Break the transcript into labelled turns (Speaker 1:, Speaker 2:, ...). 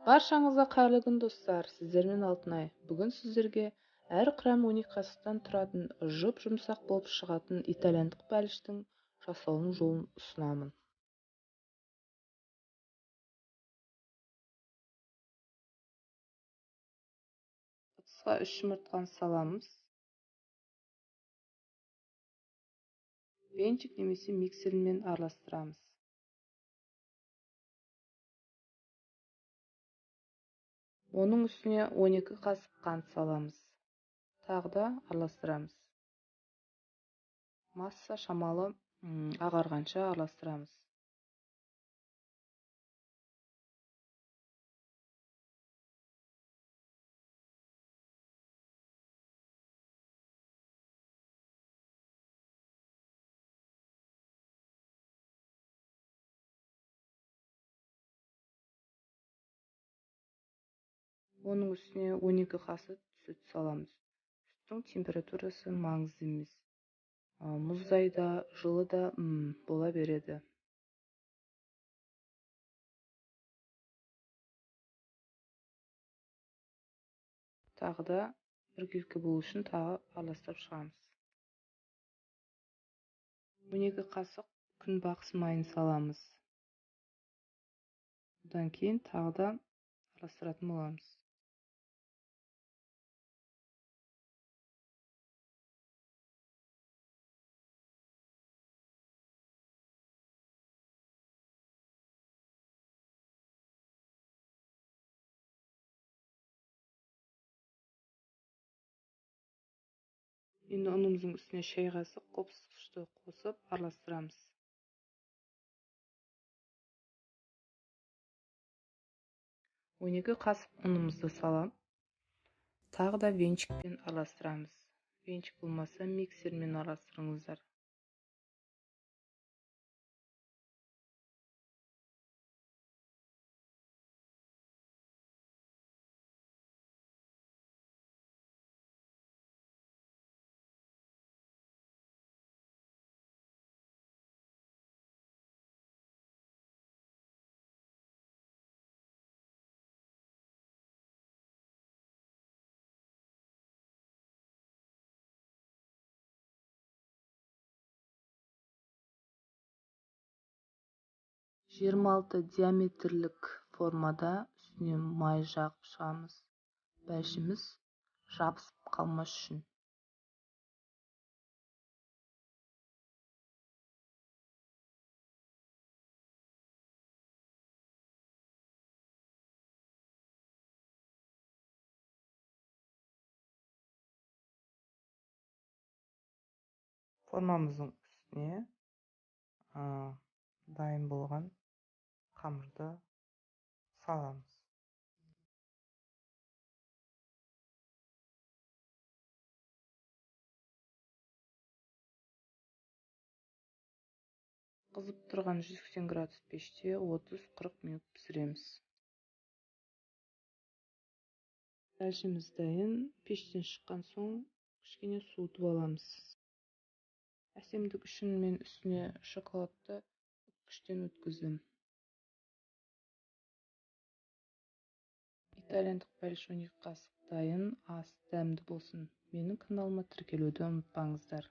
Speaker 1: Баршаңызға қайырлы күн достар, сіздермен Алтынай. Бүгін сіздерге әр құрам 12 қасықтан тұратын жұп-жұмсақ болып шығатын итальяндық бәліштің жасалуының жолын ұсынамын. Ыдысқа 3 жұмыртқаны саламыз. Венчик немесе миксермен араластырамыз. Оның үстіне 12 қасық қант саламыз. Тағы да араластырамыз. Масса шамалы ағарғанша араластырамыз. Оның үстіне 12 қасық сүт саламыз. Сүттің температурасы маңызды емес. Мұздай да, жылы да бола береді. Тағы да біркелкі болу үшін тағы араластырып шығамыз. 12 қасық күнбағыс майын саламыз. Одан кейін тағы да араластыратын боламыз. Енді ұнымыздың үстіне шай қасық қопсытқышты қосып араластырамыз. Он екі қасық ұнымызды салам. Тағы да венчикпен араластырамыз. Венчик болмаса миксермен араластырыңыздар. Жиырма диаметрлік формада үстіне май жағып шығамыз. Бәлішіміз жабысып қалмас үшін. Формамыздың үстіне дайын болған қамырды саламыз. Қызып тұрған 180 градус пеште 30-40 минут пісіреміз. Бәлішіміз дайын. Пештен шыққан соң кішкене суытып аламыз. Әсемдік үшін мен үстіне шоколадты үтікіштен өткіздім. Итальяндық бәліш 12 қасық дайын. Ас дәмді болсын. Менің каналыма тіркелуді ұмытпаңыздар.